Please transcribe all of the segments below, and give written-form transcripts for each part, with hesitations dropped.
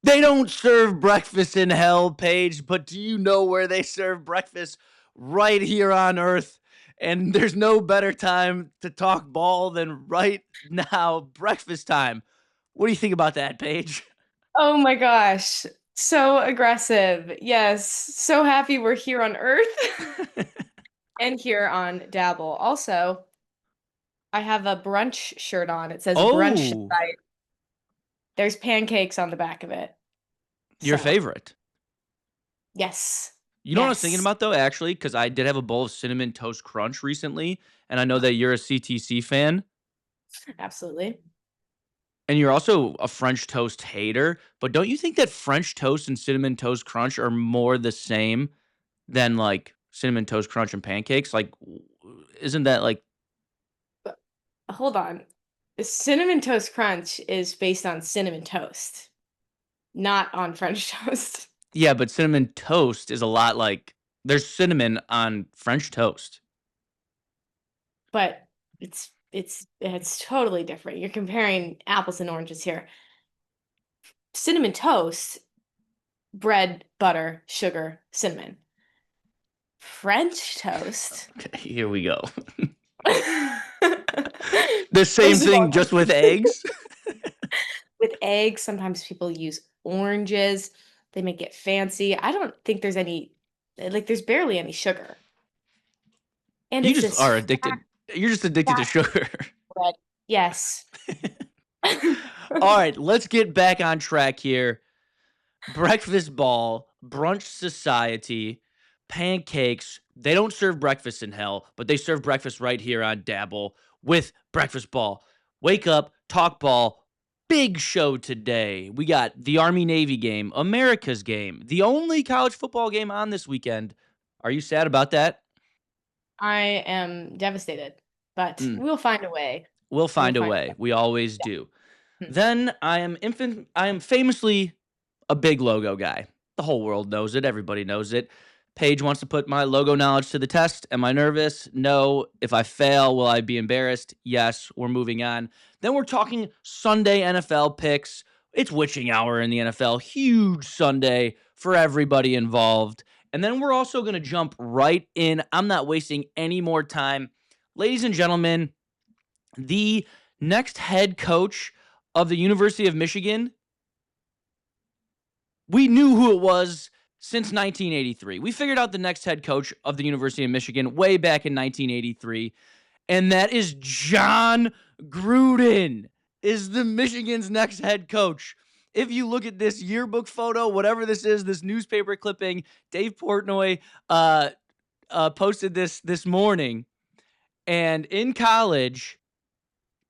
They don't serve breakfast in hell, Paige, but do you know where they serve breakfast? Right here on Earth. And there's no better time to talk ball than right now, breakfast time. What do you think about that, Paige? Oh my gosh. So aggressive. Yes. So happy we're here on Earth and here on Dabble. Also, I have a brunch shirt on. It says brunch Oh, tonight. There's pancakes on the back of it. your So, favorite. yes. You know what I was thinking Yes. about though, actually, because I did have a bowl of cinnamon toast crunch recently, and I know that you're a CTC fan. Absolutely. And you're also a French toast hater, but don't you think that French toast and cinnamon toast crunch are more the same than like cinnamon toast crunch and pancakes? Like, isn't that like, But hold on. Cinnamon Toast Crunch is based on cinnamon toast, not on French toast. yeah, but cinnamon toast is a lot like there's cinnamon on French toast. But it's totally different. You're comparing apples and oranges here. Cinnamon toast, bread, butter, sugar, cinnamon. French toast. Okay, here we go. The same First of thing, all, just with eggs. with eggs, sometimes people use oranges. They make it fancy. I don't think there's any, like, there's barely any sugar. And You it's just this are addicted. You're just addicted to fat sugar. bread. Yes. All right, let's get back on track here. Breakfast ball, brunch society, pancakes. They don't serve breakfast in hell, but they serve breakfast right here on Dabble with breakfast ball. Wake up, talk ball. Big show today. We got the Army Navy game, America's game, the only college football game on this weekend. Are you sad about that? I am devastated, but Mm, we'll find a way. we'll We'll find a find way. We always do. a way. Then I am famously a big logo guy. The whole world knows it. Everybody knows it. Paige wants to put my logo knowledge to the test. Am I nervous? No. If I fail, will I be embarrassed? Yes. We're moving on. Then we're talking Sunday NFL picks. It's witching hour in the NFL. Huge Sunday for everybody involved. And then we're also going to jump right in. I'm not wasting any more time. Ladies and gentlemen, the next head coach of the University of Michigan, we knew who it was since 1983. We figured out the next head coach of the University of Michigan way back in 1983, and that is Jon Gruden is the Michigan's next head coach. If you look at this yearbook photo, whatever this is, this newspaper clipping, Dave Portnoy posted this morning, and in college,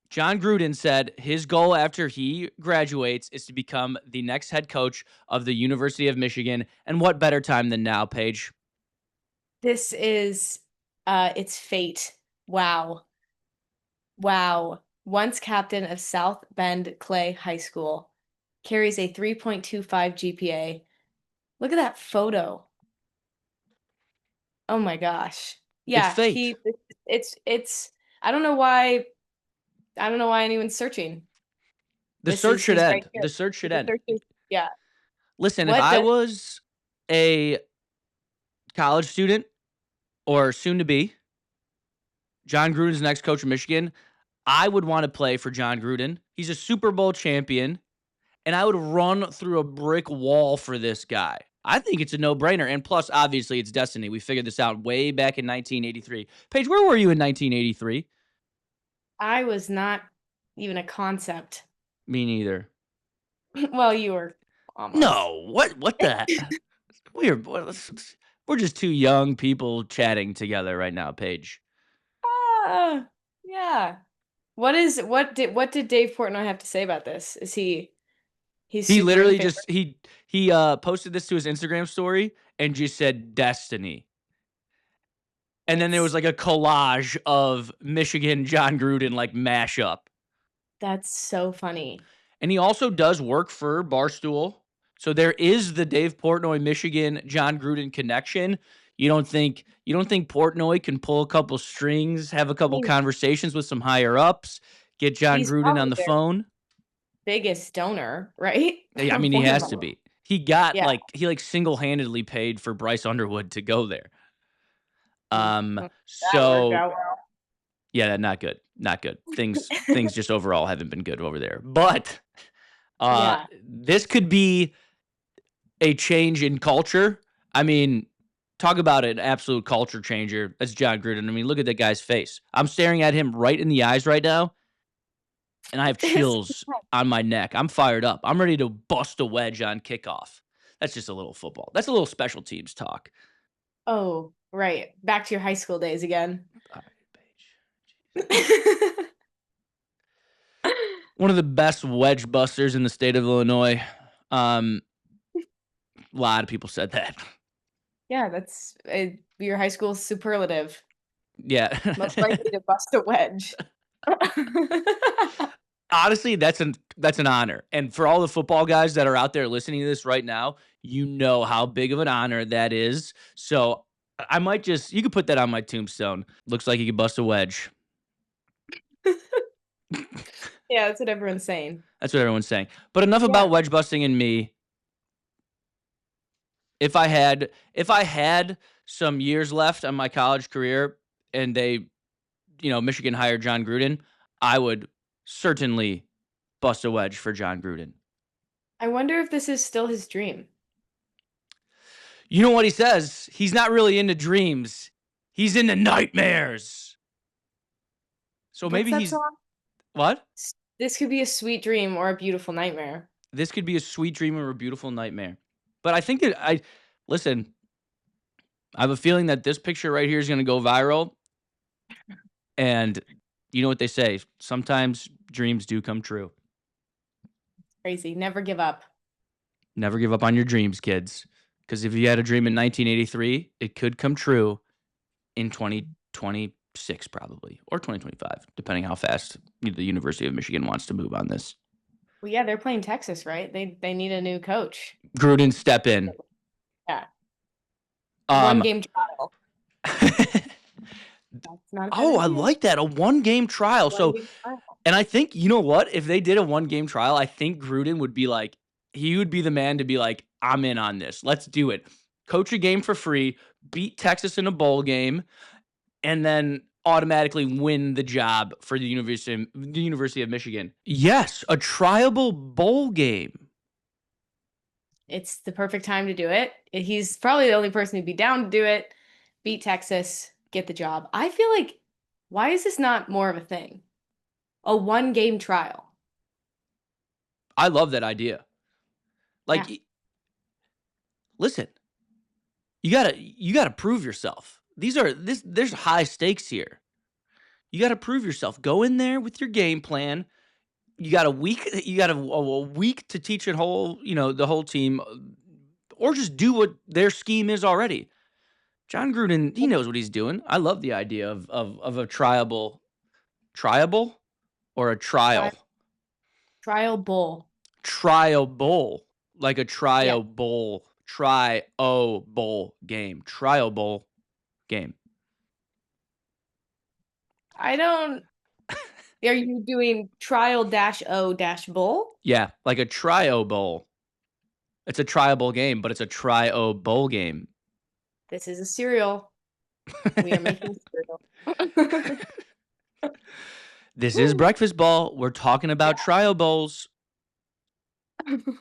Jon Gruden said his goal after he graduates is to become the next head coach of the University of Michigan. And what better time than now, Paige? This is it's fate. Wow. Wow. Once captain of South Bend Clay High School, carries a 3.25 GPA. Look at that photo. Oh my gosh. It's Yeah, fate. he it's I don't know why anyone's searching. The search should He's right end. here. The search should The end. search is yeah. Listen, if What I does was a college student or soon to be Jon Gruden's next coach of Michigan, I would want to play for Jon Gruden. He's a Super Bowl champion, and I would run through a brick wall for this guy. I think it's a no-brainer. And plus, obviously, it's destiny. We figured this out way back in 1983. Paige, where were you in 1983? I was not even a concept. Me neither. Well, you were almost. No, what the we're we're just two young people chatting together right now, Paige. Ah, yeah. What did Dave Portnoy have to say about this? He's He super in literally favor? just he posted this to his Instagram story and just said destiny. And then there was That's like a collage of Michigan Jon Gruden like mashup. that's so funny. And he also does work for Barstool. So there is the Dave Portnoy Michigan Jon Gruden connection. You don't think Portnoy can pull a couple strings, have a I couple mean, conversations with some higher ups, get Jon he's Gruden on probably the very phone? biggest donor, right? I mean, he For has to money. be. He got Yeah. he single-handedly paid for Bryce Underwood to go there. That worked So out well. yeah, not good. Not good. Things just overall haven't been good over there. But Yeah. this could be a change in culture. I mean, talk about an absolute culture changer. That's Jon Gruden. I mean, look at that guy's face. I'm staring at him right in the eyes right now, and I have This- chills on my neck. I'm fired up. I'm ready to bust a wedge on kickoff. That's just a little football. That's a little special teams talk. Oh, right. Back to your high school days again. All right, Paige. One of the best wedge busters in the state of Illinois. A lot of people said that. Yeah, that's your high school superlative. Yeah. Most likely to bust a wedge. Honestly, that's an honor. And for all the football guys that are out there listening to this right now, you know how big of an honor that is. So I might just you could put that on my tombstone. Looks like you could bust a wedge. Yeah, that's what everyone's saying. That's what everyone's saying. But enough Yeah. about wedge busting and me. If I had some years left on my college career and Michigan hired Jon Gruden, I would certainly bust a wedge for Jon Gruden. I wonder if this is still his dream. You know what he says? He's not really into dreams. He's into nightmares. So What's maybe that he's song? what? This could be a sweet dream or a beautiful nightmare. This could be a sweet dream or a beautiful nightmare. But I think that listen, I have a feeling that this picture right here is going to go viral. And you know what they say? Sometimes dreams do come true. Crazy. Never give up. Never give up on your dreams, kids. Because if you had a dream in 1983, it could come true in 2026 probably, or 2025, depending how fast the University of Michigan wants to move on this. Well, yeah, they're playing Texas, right? They need a new coach. Gruden, step in. Yeah. Um, 1-game trial. That's not a bad I idea. like that. A 1-game trial. So, 1-game trial. and I think, you know what? If they did a 1-game trial, I think Gruden would be like, he would be the man to be like, I'm in on this. Let's do it. Coach a game for free, beat Texas in a bowl game, and then automatically win the job for the University of Michigan. Yes, a triable bowl game. It's the perfect time to do it. He's probably the only person who'd be down to do it. Beat Texas, get the job. I feel like, why is this not more of a thing? A 1-game trial. I love that idea. Like, listen, you gotta prove yourself. There's high stakes here. You gotta prove yourself. Go in there with your game plan. You got a week. You got a week to teach the whole team, or just do what their scheme is already. Jon Gruden, he knows what he's doing. I love the idea of a triable or a trial Bowl. trial bowl, like a Yeah. bowl game, trial bowl game. I don't. Are you doing trial-o-bowl? Yeah, like a trio bowl. It's a triable game, but it's a trio bowl game. This is a cereal. We are making cereal. This is breakfast ball. We're talking about trio bowls. Jon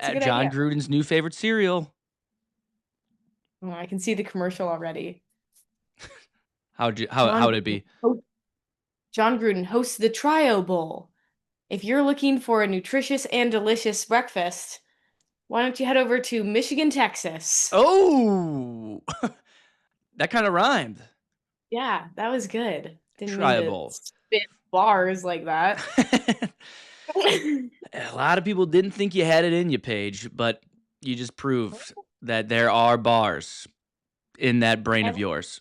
idea. Gruden's new favorite cereal. Oh, I can see the commercial already. How would it be? Jon Gruden hosts the Trio Bowl. If you're looking for a nutritious and delicious breakfast, why don't you head over to Michigan, Texas? Oh, that kind of rhymed. Yeah, that was good. Didn't Trio mean to bowl. spit bars like that. A lot of people didn't think you had it in you, Paige, but you just proved that there are bars in that brain of yours.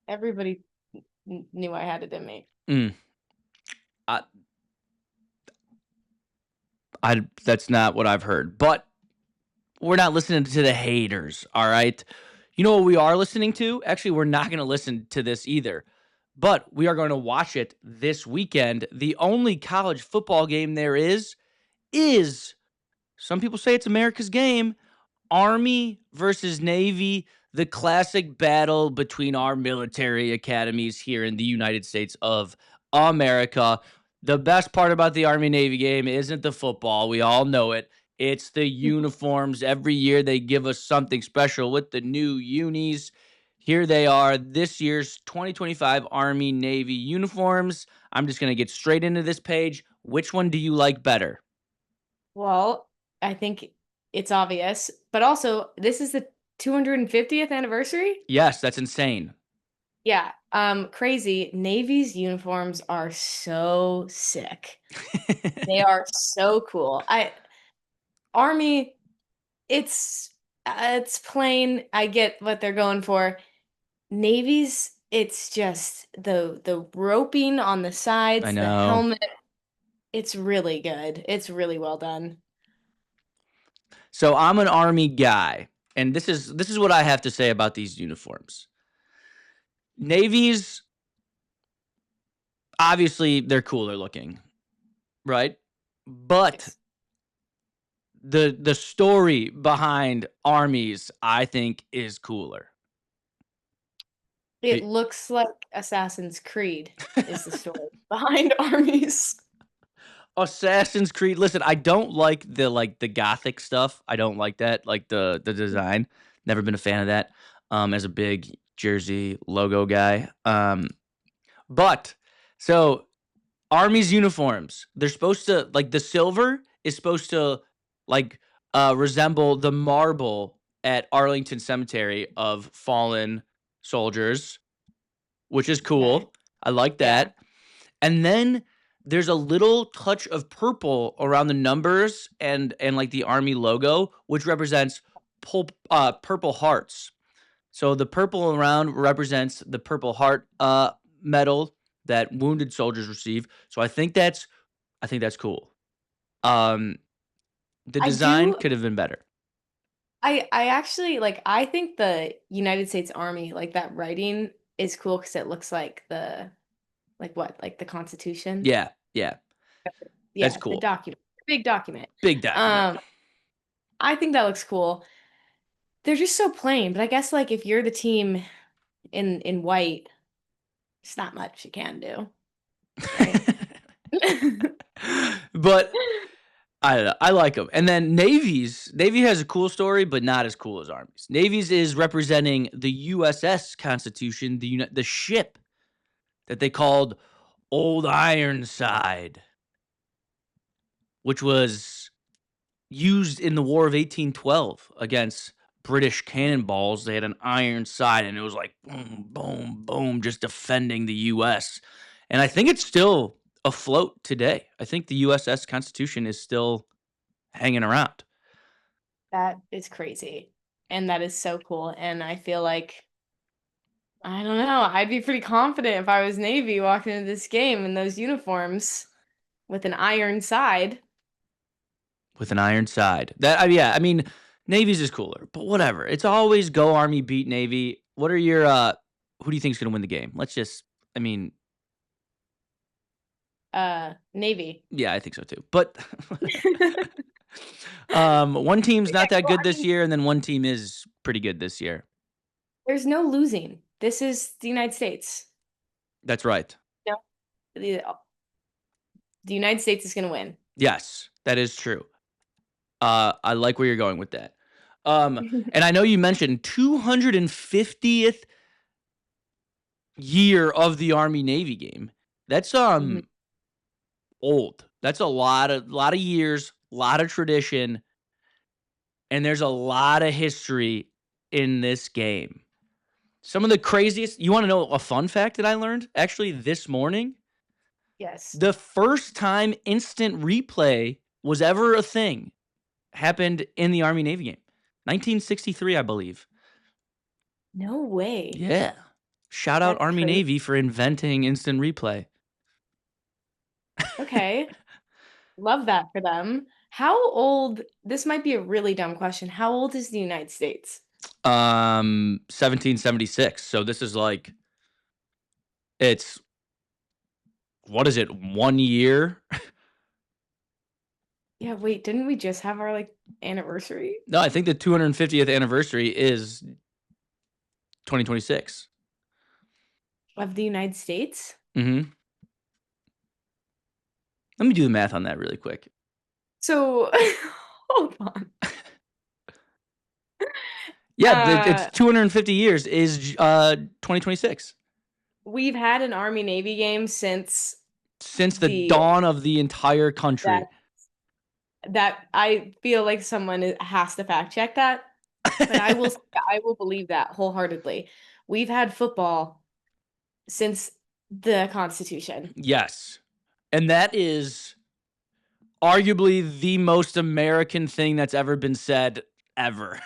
Everybody knew I had it in me. That's not what I've heard, but we're not listening to the haters, all right? You know what we are listening to? Actually, we're not going to listen to this either, but we are going to watch it this weekend. The only college football game there is is, some people say it's America's game, Army versus Navy, the classic battle between our military academies here in the United States of America. The best part about the Army Navy game isn't the football. We all know it. It's the uniforms. Every year they give us something special with the new unis. Here they are, this year's 2025 Army Navy uniforms. I'm just going to get straight into this page. Which one do you like better? Well, I think it's obvious, but also this is the 250th anniversary. Yes, that's insane. Yeah, crazy. Navy's uniforms are so sick. They are so cool. I Army, it's plain. I get what they're going for. Navy's, it's just the roping on the I sides, the know. helmet. It's really good. It's really well done. So I'm an Army guy, and this is what I have to say about these uniforms. Navies, obviously, they're cooler looking, right? But Yes. the story behind armies, I think, is cooler. It It- looks like Assassin's Creed is the story behind armies. Assassin's Creed. Listen, I don't like the gothic stuff. I don't like that, like the design. Never been a fan of that. As a big jersey logo guy. But so Army's uniforms, they're supposed to like the silver is supposed to like resemble the marble at Arlington Cemetery of fallen soldiers, which is Okay. cool. I like Yeah. that. And then there's a little touch of purple around the numbers and like the army logo, which represents purple hearts. So the purple around represents the Purple Heart medal that wounded soldiers receive. So I think that's cool. Um, the I design do could have been better. I actually like I think the United States Army, like that writing is cool because it looks like the like what? Like the Constitution? Yeah, yeah, that's Yeah, the cool. document. Big document. Big document. Um, I think that looks cool. They're just so plain, but I guess like if you're the team in white, it's not much you can do, right? But I like them. And then Navy has a cool story, but not as cool as Army's. Navy's is representing the USS Constitution, the ship that they called Old Ironside, which was used in the War of 1812 against British cannonballs. They had an iron side, and it was like boom, boom, boom, just defending the U.S. And I think it's still afloat today. I think the USS Constitution is still hanging around. That is crazy. And that is so cool. And I feel like I don't know, I'd be pretty confident if I was Navy walking into this game in those uniforms with an iron side. With an iron side. Yeah, I mean, Navy's is cooler, but whatever. It's always go Army beat Navy. What are your who do you think is going to win the game? Let's just I mean, Navy. yeah, I think so too. But one team's Yeah, not that well, good I this mean, year and then one team is pretty good this year. there's no losing. This is the United States. That's right. No, the United States is going to win. Yes, that is true. I like where you're going with that. And I know you mentioned 250th year of the Army Navy game. That's Mhm. old. That's a lot of years, a lot of tradition, and there's a lot of history in this game. Some of the craziest, you want to know a fun fact that I learned actually this morning? Yes. The first time instant replay was ever a thing happened in the Army Navy game. 1963, I believe. No way. Yeah. Shout out That's Army crazy. Navy for inventing instant replay. Okay. Love that for them. How old, this might be a really dumb question. How old is the United States? 1776. So this is like it's what is it? 1 year? Yeah, wait, didn't we just have our like anniversary No, I think the 250th anniversary is 2026. of the United States? Mhm. Let me do the math on that really quick. So hold on. Yeah, it's Uh 250 years is 2026. we've had an Army Navy game since Since the the dawn of the entire that country. that I feel like has to fact check that, but I will believe that wholeheartedly. We've had football since the Constitution. Yes. And that is arguably the most American thing that's ever been said ever.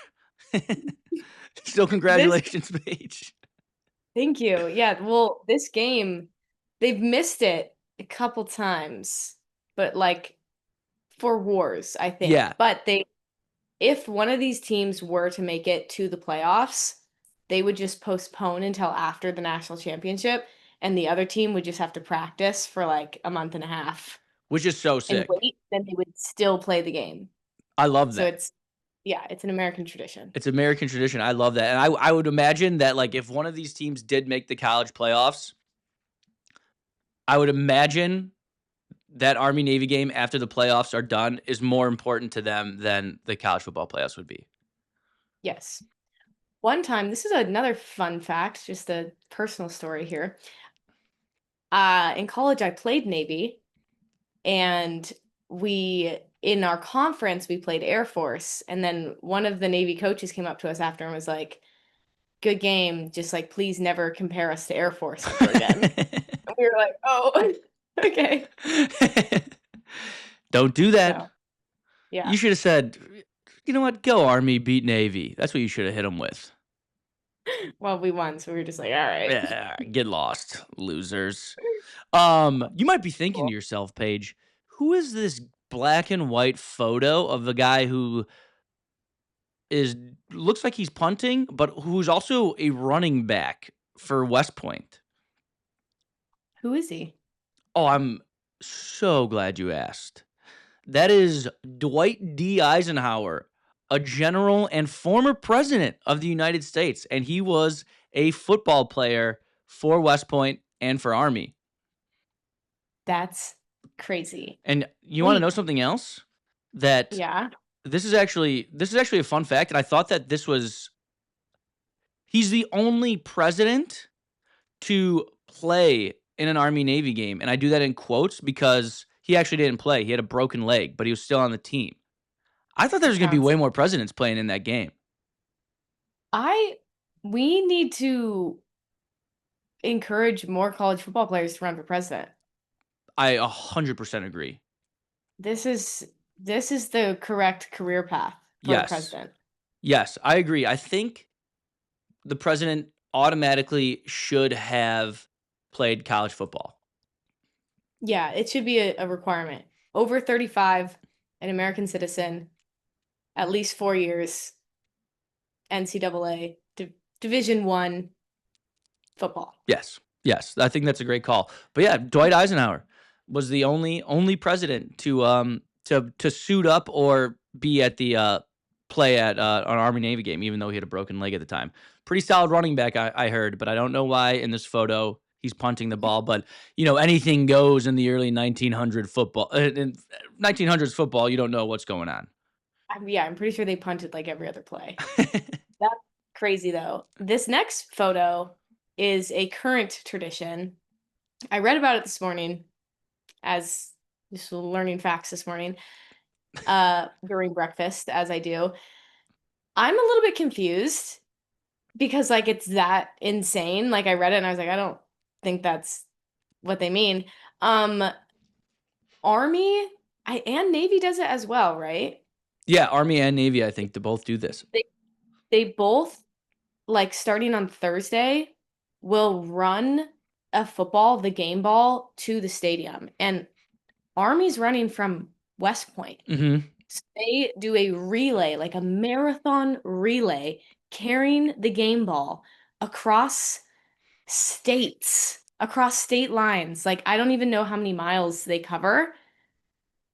So This congratulations, Paige. Thank you. Yeah, well, this game, they've missed it a couple times, but like for wars, I think. Yeah, But they if one of these teams were to make it to the playoffs, they would just postpone until after the national championship, and the other team would just have to practice for like a month and a half which is so and sick. wait, then they would still play the game. I love So that. it's an American tradition. It's American tradition. I love that. And I would imagine that like if one of these teams did make the college playoffs, I would imagine that Army Navy game after the playoffs are done is more important to them than the college football playoffs would be. Yes. One time, this is another fun fact, just a personal story here. In college, I played Navy, and we in our conference we played Air Force, and then one of the Navy coaches came up to us after and was like, "Good game, just like please never compare us to Air Force ever again." And we were like, "Oh, okay." Don't do that. So yeah, You should have said, you know what? Go Army, beat Navy. That's what you should have hit them with. well, we won, so we were just like, "All right, Yeah, get lost, losers. You might be thinking to cool." yourself, Paige, who is this black and white photo of a guy who is looks like he's punting, but who's also a running back for West Point? Who is he? Oh, I'm so glad you asked. That is Dwight D. Eisenhower, a general and former president of the United States, and he was a football player for West Point and for Army. That's crazy. And you want to know Wait, something else? That yeah, this is actually a fun fact, and I thought that this was he's the only president to play in an Army Navy game, and I do that in quotes because he actually didn't play. He had a broken leg, but he was still on the team. I thought there that was going to be sounds. way more presidents playing in that game. I We need to encourage more college football players to run for president. I 100% agree. This is the correct career path for a Yes. president. Yes, I agree. I think the president automatically should have played college football. Yeah, it should be a requirement. Over 35, an American citizen, at least 4 years, NCAA, Division One football. Yes. Yes, I think that's a great call. But yeah, Dwight Eisenhower was the only president to suit up or be at the play at an Army Navy game, even though he had a broken leg at the time. Pretty solid running back, I heard, but I don't know why in this photo he's punting the ball. But anything goes in the early 1900 football. In 1900s football, you don't know what's going on. Yeah, I'm pretty sure they punted like every other play. That's crazy though. This next photo is a current tradition. I read about it this morning as just learning facts this morning, during breakfast, as I do. I'm a little bit confused because like it's that insane. Like I read it and I was like, I don't think that's what they mean. Um, Army, and Navy does it as well, right? Yeah, Army and Navy, I think, they both do this. They they both like starting on Thursday will run a football, the game ball to the stadium. And Army's running from West Point. Hmm. So they do a relay, like a marathon relay, carrying the game ball across across state lines. Like I don't even know how many miles they cover.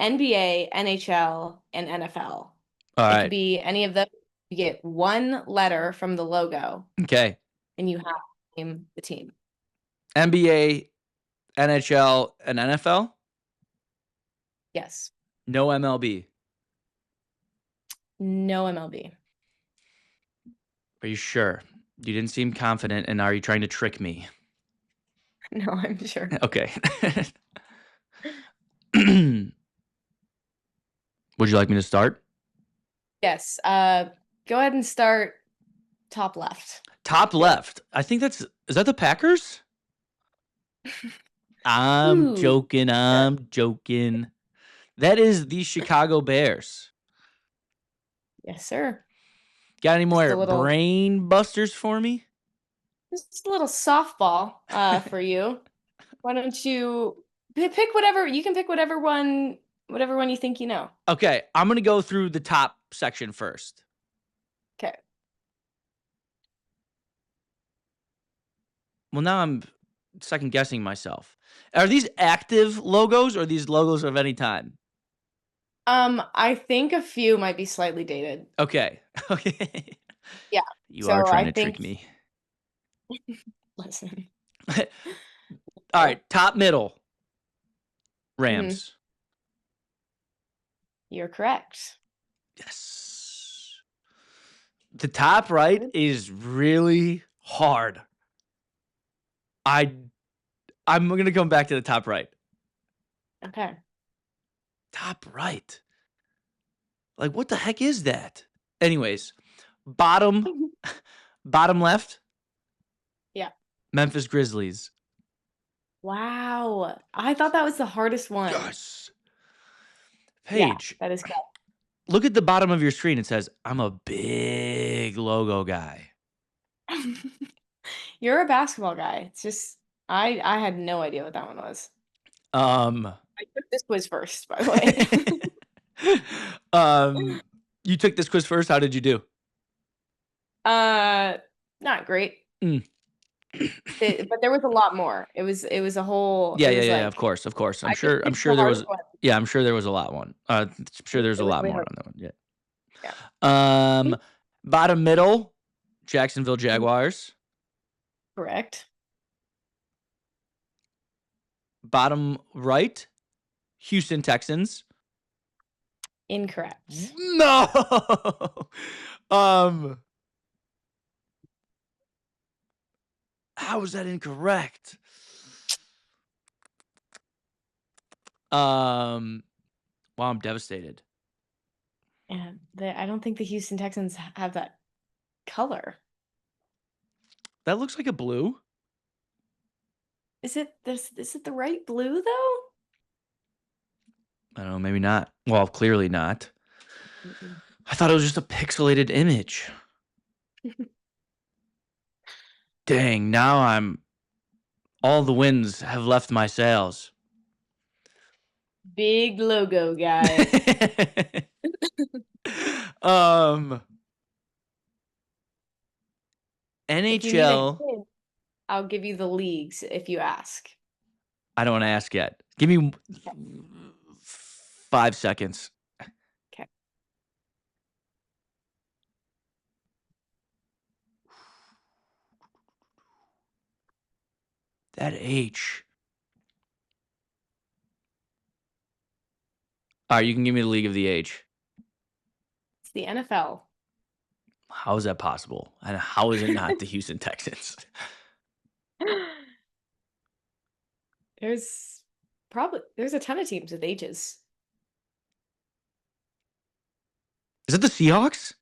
NBA, NHL, and NFL. All It could right. be any of those. You get one letter from the logo, Okay. and you have to name the team. NBA, NHL, and NFL? Yes. No MLB. No MLB. Are you sure? You didn't seem confident, and are you trying to trick me? No, I'm sure. Okay. Would you like me to start? Yes. Go ahead and start top left. Top left. I think is that the Packers? I'm Ooh. joking. I'm joking. That is the Chicago Bears. Yes, sir. Got any Just a more little brain busters for me? Just a little softball for you. Why don't you pick whatever you can pick whatever one you think you know. Okay, I'm going to go through the top section first. Okay. Well, now I'm second guessing myself. Are these active logos or these logos of any time? I think a few might be slightly dated. Okay. Okay. Yeah. You are So trying I to trick think me. listen. All right, top middle. Mhm. Rams. You're correct. Yes. The top right is really hard. I'm going to come back to the top right. Okay. Top right. Like what the heck is that? Anyways, bottom left, Yeah. Memphis Grizzlies. Wow. I thought that was the hardest one. Yes. Yeah, Paige, that is correct. look at the bottom of your screen. It says, I'm a big logo guy. You're a basketball guy. It's just I had no idea what that one was. Um, I took this quiz first, by the way. you took this quiz first. How did you do? Not great. Mm. But there was a lot more. It was a whole. Yeah, It yeah, was yeah. Of like course, of course. I just I'm picked sure the there hardest was. one. Yeah, I'm sure there was a lot one. I'm sure there's It a was lot way more hard. on that one. Yeah. Yeah. Bottom middle, Jacksonville Jaguars. Correct. Bottom right, Houston Texans. Incorrect. No. How is that incorrect? Wow, I'm devastated. And I don't think the Houston Texans have that color. That looks like a blue. Is it the right blue though? I don't know, maybe not. Well, clearly not. Mm-mm. I thought it was just a pixelated image. Dang, now all the winds have left my sails. Big logo guy. If you need a NHL. hint, I'll give you the leagues if you ask. I don't want to ask yet. Give me 5 seconds. Okay. That H. All right, you can give me the league of the H. It's the NFL. How is that possible? And how is it not the Houston Texans? There's a ton of teams with H's. Is it the Seahawks?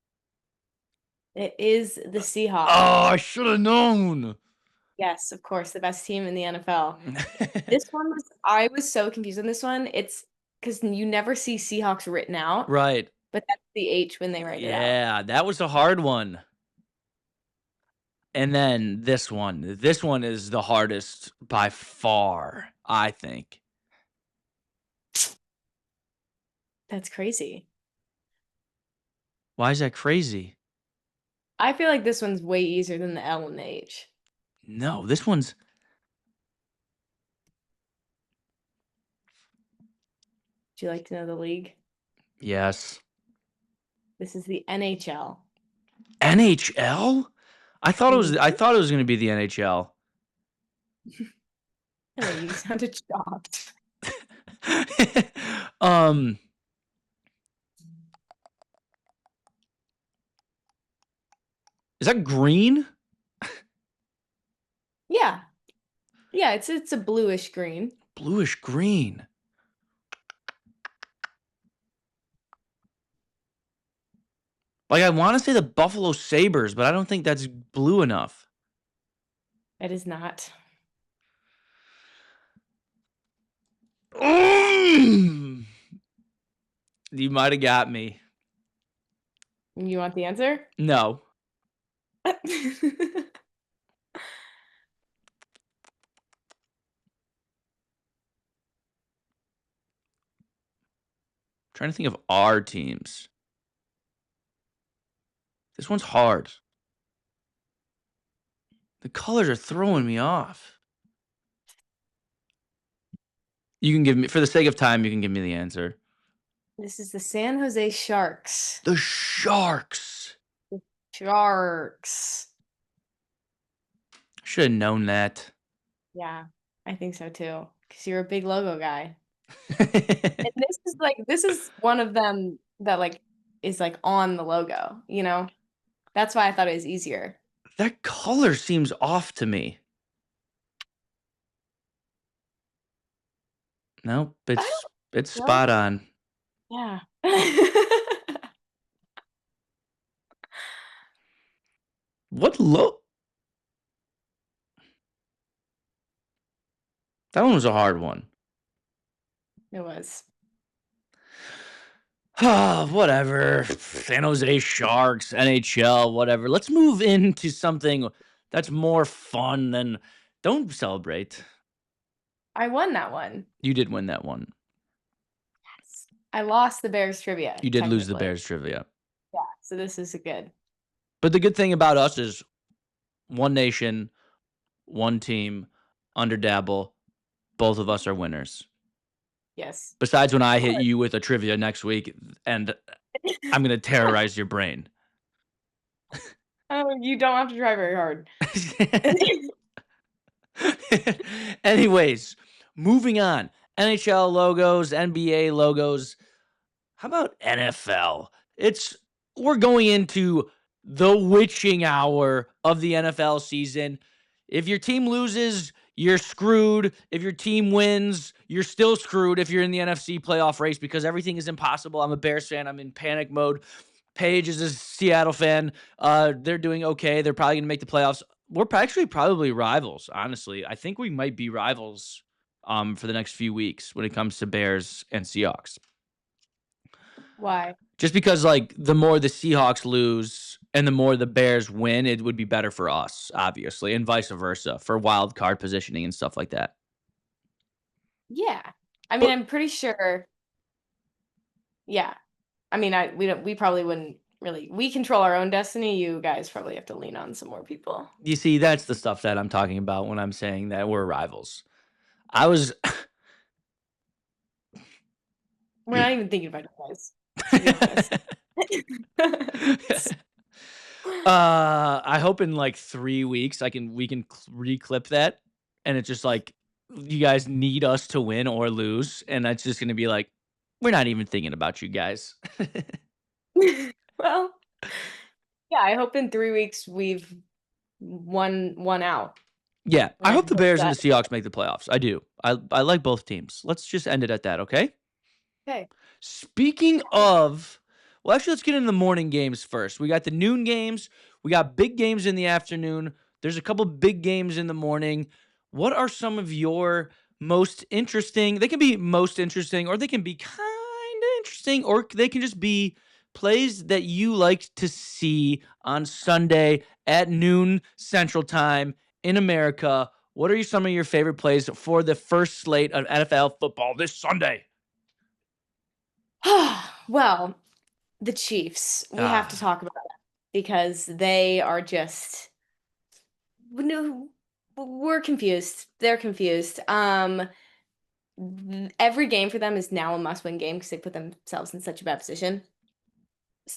It is the Seahawks. Oh, I should have known. Yes, of course, the best team in the NFL. I was so confused on this one. It's because you never see Seahawks written out, Right. but that's the H when they write it out. Yeah, that was a hard one. And then this one. This one is the hardest by far, I think. That's crazy. Why is that crazy? I feel like this one's way easier than the L and the H. No, this one's. Would you like to know the league? Yes. This is the NHL. NHL? I thought Mhm. it was going to be the NHL. I know you sounded shocked. um is that green? Yeah. Yeah, it's a bluish green. Bluish green. Like I want to say the Buffalo Sabres, but I don't think that's blue enough. It is not. You might have got me. You want the answer? No. Trying to think of our teams. This one's hard. The colors are throwing me off. You can give me, for the sake of time, you can give me the answer. This is the San Jose Sharks. The Sharks. Sharks. Should have known that. Yeah, I think so too. Because you're a big logo guy. And this is one of them that like is like on the logo, you know? That's why I thought it was easier. That color seems off to me. Nope, I it's don't know. spot on. Yeah. What look? That one was a hard one. It was. Whatever. San Jose Sharks, NHL, whatever. Let's move into something that's more fun than. Don't celebrate. I won that one. You did win that one. I lost the Bears trivia, You did lose the technically. Bears trivia. Yeah, so this is a good. But the good thing about us is one nation, one team, under Dabble. Both of us are winners. Yes. Besides when I hit you with a trivia next week and I'm going to terrorize your brain. Oh, you don't have to try very hard. Anyways, moving on. NHL logos, NBA logos. How about NFL? We're going into the witching hour of the NFL season. If your team loses, you're screwed. If your team wins, you're still screwed if you're in the NFC playoff race because everything is impossible. I'm a Bears fan. I'm in panic mode. Paige is a Seattle fan. They're doing okay. They're probably going to make the playoffs. We're actually probably rivals, honestly. I think we might be rivals for the next few weeks when it comes to Bears and Seahawks. Why? Just because, like, the more the Seahawks lose and the more the Bears win, it would be better for us, obviously, and vice versa for wild card positioning and stuff like that. Yeah. I mean, But I'm pretty sure. Yeah. I mean, we probably wouldn't really. We control our own destiny. You guys probably have to lean on some more people. you see, that's the stuff that I'm talking about when I'm saying that we're rivals. I was. We're not even thinking about you guys, to be honest. I hope in like 3 weeks we can reclip that, and it's just like you guys need us to win or lose, and that's just gonna be like we're not even thinking about you guys. Well, yeah, I hope in 3 weeks we've won out. Yeah, I And hope the hope Bears and that. the Seahawks make the playoffs. I do. I like both teams. Let's just end it at that, okay? Okay. Speaking of, well, actually, let's get into the morning games first. We got the noon games. We got big games in the afternoon. There's a couple big games in the morning. What are some of your most interesting? They can be most interesting, or they can be kind of interesting, or they can just be plays that you like to see on Sunday at noon Central Time in America. What are some of your favorite plays for the first slate of NFL football this Sunday? Well, the Chiefs. We have to Ah. talk about that because they are just no, we're confused. They're confused. every game for them is now a must-win game because they put themselves in such a bad position.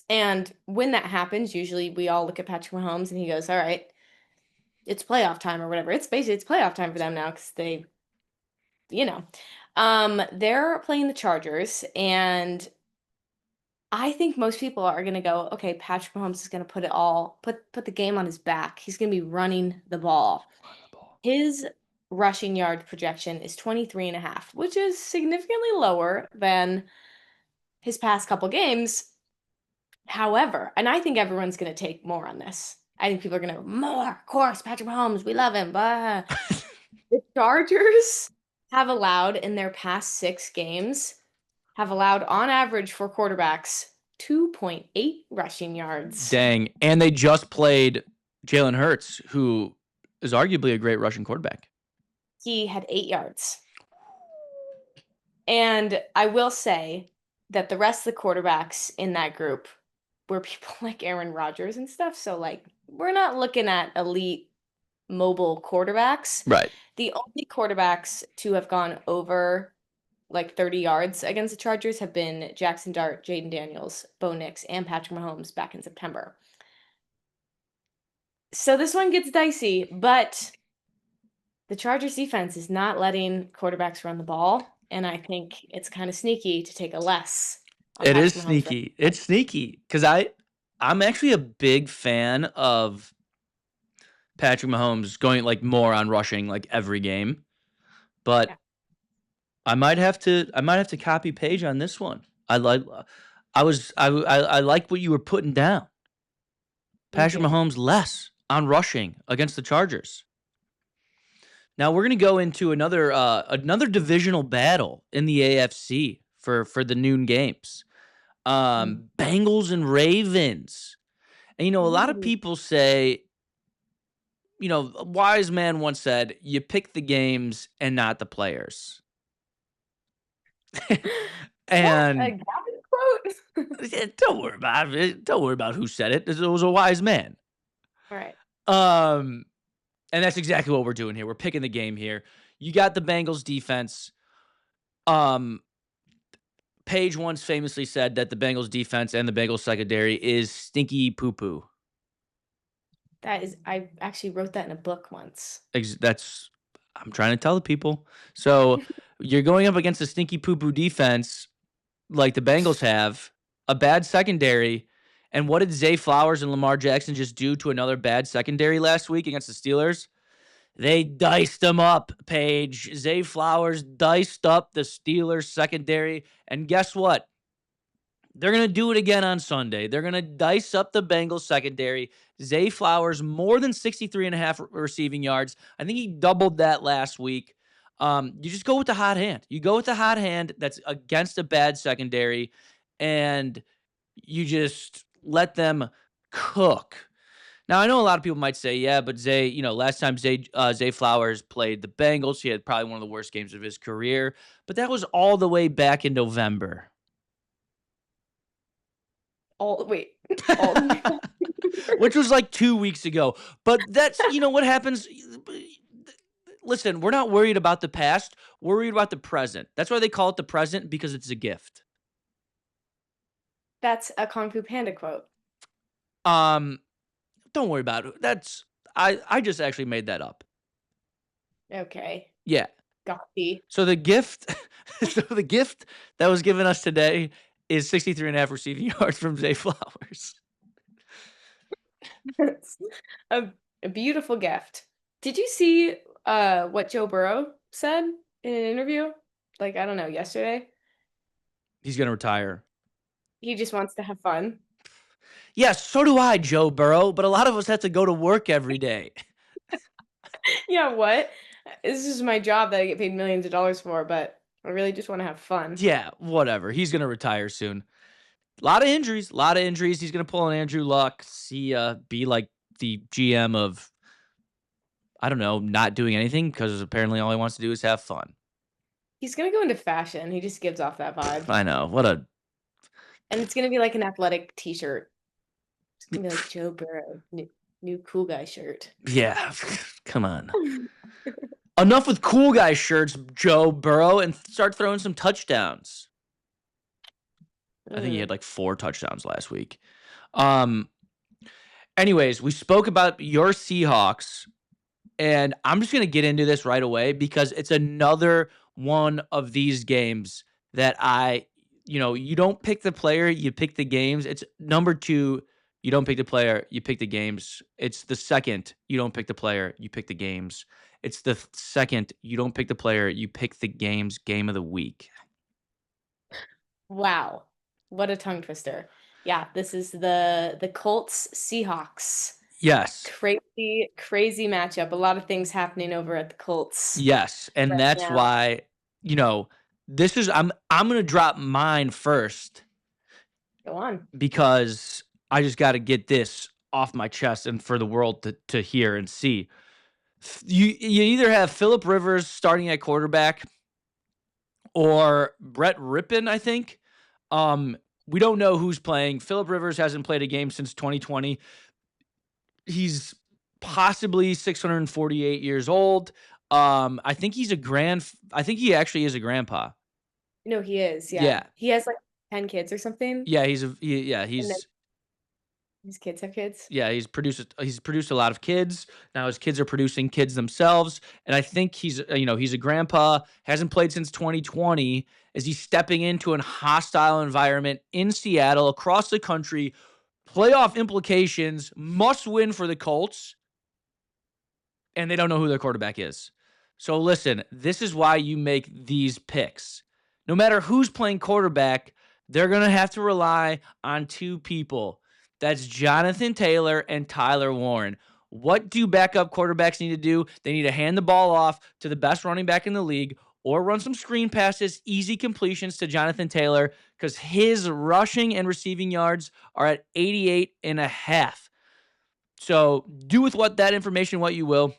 And when that happens, usually we all look at Patrick Mahomes and he goes, "All right, it's playoff time or whatever." It's basically it's playoff time for them now because they, you know, they're playing the Chargers, and I think most people are gonna go, okay, Patrick Mahomes is gonna put the game on his back. He's gonna be running the ball. Run the ball. His rushing yard projection is 23 and a half, which is significantly lower than his past couple games. However, and I think everyone's gonna take more on this. I think people are gonna go, more, of course, Patrick Mahomes, we love him. Blah. The Chargers have allowed in their past 6 games, have allowed on average for quarterbacks 2.8 rushing yards. Dang. And they just played Jalen Hurts, who is arguably a great Russian quarterback. He had 8 yards. And I will say that the rest of the quarterbacks in that group were people like Aaron Rodgers and stuff. So, like, we're not looking at elite mobile quarterbacks. Right. The only quarterbacks to have gone over like 30 yards against the Chargers have been Jackson Dart, Jaden Daniels, Bo Nix, and Patrick Mahomes back in September. So this one gets dicey, but the Chargers defense is not letting quarterbacks run the ball, and I think it's kind of sneaky to take a less on It is Patrick Mahomes. sneaky. It's sneaky because I'm actually a big fan of Patrick Mahomes going like more on rushing like every game, but Yeah. I might have to copy Paige on this one. I like I like what you were putting down. Patrick do. Mahomes less on rushing against the Chargers. Now we're gonna go into another divisional battle in the AFC for the noon games. Bengals and Ravens. And a lot of Ooh. people say, a wise man once said, "You pick the games and not the players." Is that a And Gavin quote? don't worry about it. Don't worry about who said it. It was a wise man. All right. Um, and that's exactly what we're doing here. We're picking the game here. You got the Bengals defense. Um, Paige once famously said that the Bengals defense and the Bengals secondary is stinky poo poo. I actually wrote that in a book once. I'm trying to tell the people. So you're going up against a stinky poo poo defense like the Bengals have, a bad secondary. And what did Zay Flowers and Lamar Jackson just do to another bad secondary last week against the Steelers? They diced them up, Paige. Zay Flowers diced up the Steelers secondary. And guess what? They're going to do it again on Sunday. They're going to dice up the Bengals secondary. Zay Flowers, more than 63 and a half receiving yards. I think he doubled that last week. You just go with the hot hand. You go with the hot hand that's against a bad secondary, and you just let them cook. Now, I know a lot of people might say, yeah, but Zay, last time Zay Flowers played the Bengals, he had probably one of the worst games of his career, but that was all the way back in November. Wait, all Which was like 2 weeks ago. But that's, what happens. Listen, we're not worried about the past. We're worried about the present. That's why they call it the present, because it's a gift. That's a Kung Fu Panda quote. Don't worry about it. I just actually made that up. Okay. Yeah. Got the. So the gift that was given us today is 63 and a half receiving yards from Zay Flowers. It's a beautiful gift. Did you see what Joe Burrow said in an interview? Like, I don't know, yesterday? He's going to retire. He just wants to have fun. Yes, so do I, Joe Burrow, but a lot of us have to go to work every day. Yeah, what? This is my job that I get paid millions of dollars for, but I really just want to have fun. Yeah, whatever. He's going to retire soon. A lot of injuries. He's going to pull an Andrew Luck, be like the GM of, I don't know, not doing anything, because apparently all he wants to do is have fun. He's gonna go into fashion. He just gives off that vibe. I know. And it's gonna be like an athletic t-shirt. It's gonna be like Joe Burrow, new cool guy shirt. Yeah, come on. Enough with cool guy shirts, Joe Burrow, and start throwing some touchdowns. I think he had Mm. like 4 touchdowns last week. Um, anyways, we spoke about your Seahawks, and I'm just gonna get into this right away because it's another one of these games that you don't pick the player, you pick the games. It's number 2, you don't pick the player, you pick the games. It's the second, you don't pick the player, you pick the games. It's the second, you don't pick the player, you pick the games, game of the week. Wow. What a tongue twister. Yeah, this is the Colts Seahawks. Yes. Crazy, crazy matchup. A lot of things happening over at the Colts Yes, and right that's now. why, you know, this is I'm gonna drop mine first Go on. because I just got to get this off my chest and for the world to hear and see. You either have Philip Rivers starting at quarterback or Brett Rippon, I think. We don't know who's playing. Philip Rivers hasn't played a game since 2020. He's possibly 648 years old. I think he actually is a grandpa. No, he is. Yeah. Yeah. He has like 10 kids or something. Yeah, And then his kids have kids. he's produced a lot of kids. Now his kids are producing kids themselves, and I think he's a grandpa. Hasn't played since 2020. Is he stepping into a hostile environment in Seattle, across the country? Playoff implications, must win for the Colts, and they don't know who their quarterback is. So listen, this is why you make these picks. No matter who's playing quarterback, they're going to have to rely on 2 people. That's Jonathan Taylor and Tyler Warren. What do backup quarterbacks need to do? They need to hand the ball off to the best running back in the league or run some screen passes, easy completions to Jonathan Taylor because his rushing and receiving yards are at 88 and a half. So do with that information what you will.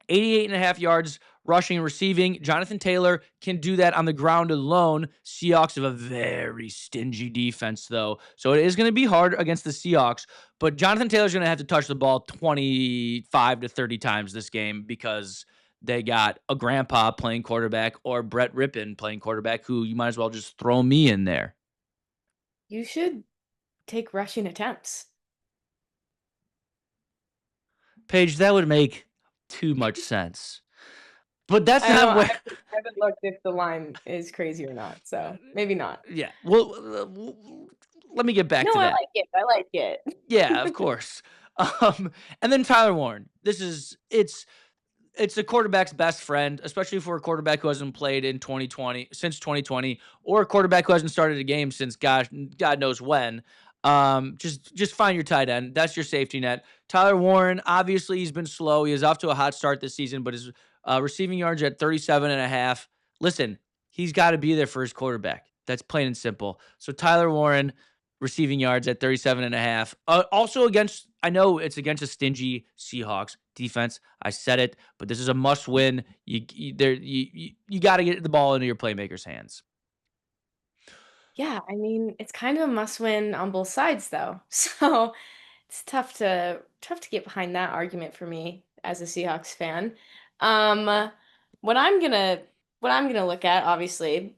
88 and a half yards rushing and receiving. Jonathan Taylor can do that on the ground alone. Seahawks have a very stingy defense, though. So it is going to be hard against the Seahawks. But Jonathan Taylor's going to have to touch the ball 25 to 30 times this game because they got a grandpa playing quarterback or Brett Rippon playing quarterback, who you might as well just throw me in there. You should take rushing attempts. Paige, that would make too much sense. But that's I don't know. not I what. haven't looked if the line is crazy or not. So maybe not. Yeah. Well, let me get back No, to I that. like it. I like Yeah, of it. course. And then Tyler Warren. It's the quarterback's best friend, especially for a quarterback who hasn't played in 2020 since 2020, or a quarterback who hasn't started a game since God knows when. Just find your tight end. That's your safety net. Tyler Warren, obviously, he's been slow. He is off to a hot start this season, but his receiving yards at 37 and a half. Listen, he's got to be there for his quarterback. That's plain and simple. So Tyler Warren, receiving yards at 37 and a half. Also I know it's against a stingy Seahawks defense. I said it, but this is a must win. You got to get the ball into your playmakers' hands. Yeah, I mean, it's kind of a must win on both sides though. So it's tough to get behind that argument for me as a Seahawks fan. Um, what I'm gonna what I'm gonna look at, obviously,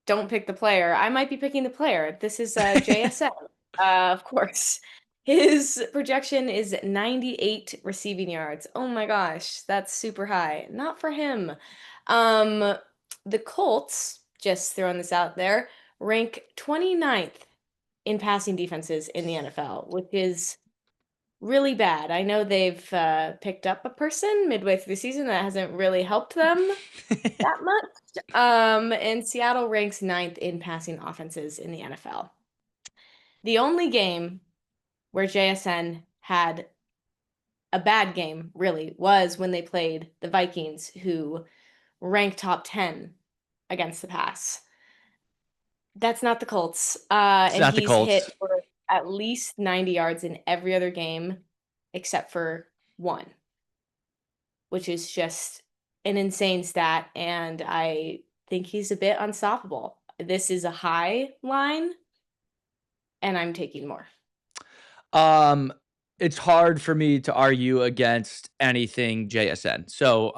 don't pick the player. I might be picking the player. This is JSN, of course. His projection is 98 receiving yards. Oh my gosh, that's super high. Not for him. Um, the Colts, just throwing this out there, rank 29th in passing defenses in the NFL, which is really bad. I know they've picked up a person midway through the season that hasn't really helped them that much. And Seattle ranks 9th in passing offenses in the NFL. The only game where JSN had a bad game, really, was when they played the Vikings, who rank top 10 against the pass. That's not the Colts. It's And not the he's hit Colts. for at least 90 yards in every other game except for one, which is just an insane stat. And I think he's a bit unstoppable. This is a high line, and I'm taking more. Um, it's hard for me to argue against anything JSN. So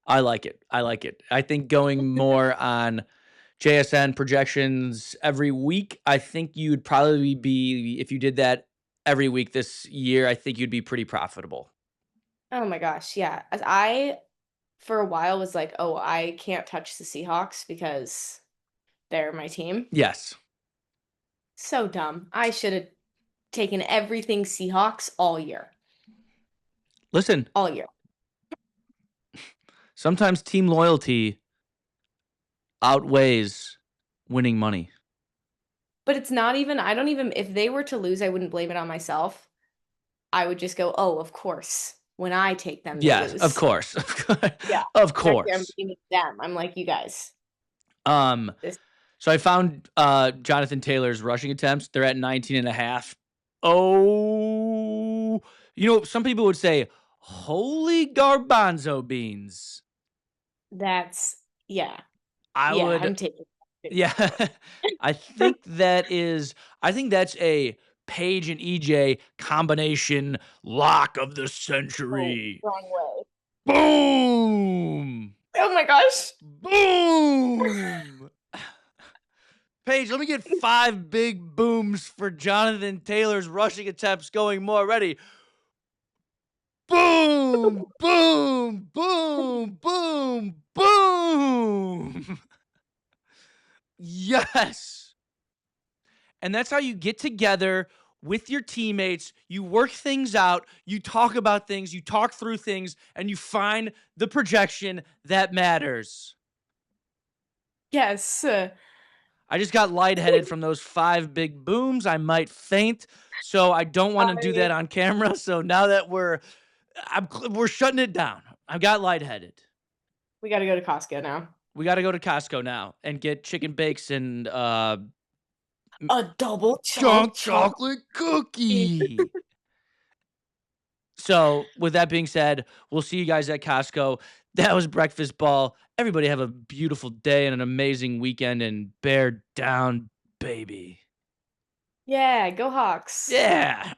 I like it. I like it. I think going more on JSN projections every week, I think you'd probably be if you did that every week this year, I think you'd be pretty profitable. Oh my gosh, yeah. As I for a while was like, "Oh, I can't touch the Seahawks because they're my team." Yes. So dumb. I should have taken everything Seahawks all year. Listen, All year. sometimes team loyalty outweighs winning money. But it's not even I don't even if they were to lose, I wouldn't blame it on myself. I would just go, "Oh, of course. When I take them, they Yes, of lose." course. Yeah. Of Exactly, I'm course. blaming them. I'm like, "You guys, Um, this." so I found Jonathan Taylor's rushing attempts. They're at 19 and a half. Oh, some people would say, holy garbanzo beans. That's yeah. I Yeah, would, I'm taking that yeah, too. I think that's a Paige and EJ combination lock of the Oh, century. wrong way. Boom! Oh my gosh. Boom! Paige, let me get 5 big booms for Jonathan Taylor's rushing attempts going more. Ready? Boom! Boom! Boom! Boom! Boom! Yes! And that's how you get together with your teammates. You work things out, you talk about things, you talk through things, and you find the projection that matters. Yes. I just got lightheaded from those 5 big booms. I might faint, so I don't wanna do I that on camera. So now that we're shutting it down. I got lightheaded. we gotta go to Costco now. We gotta go to Costco now and get chicken bakes and, A double junk chunk chocolate. chocolate cookie. So, with that being said, we'll see you guys at Costco. That was Breakfast Ball. Everybody have a beautiful day and an amazing weekend, and bear down, baby. Yeah, go Hawks. Yeah.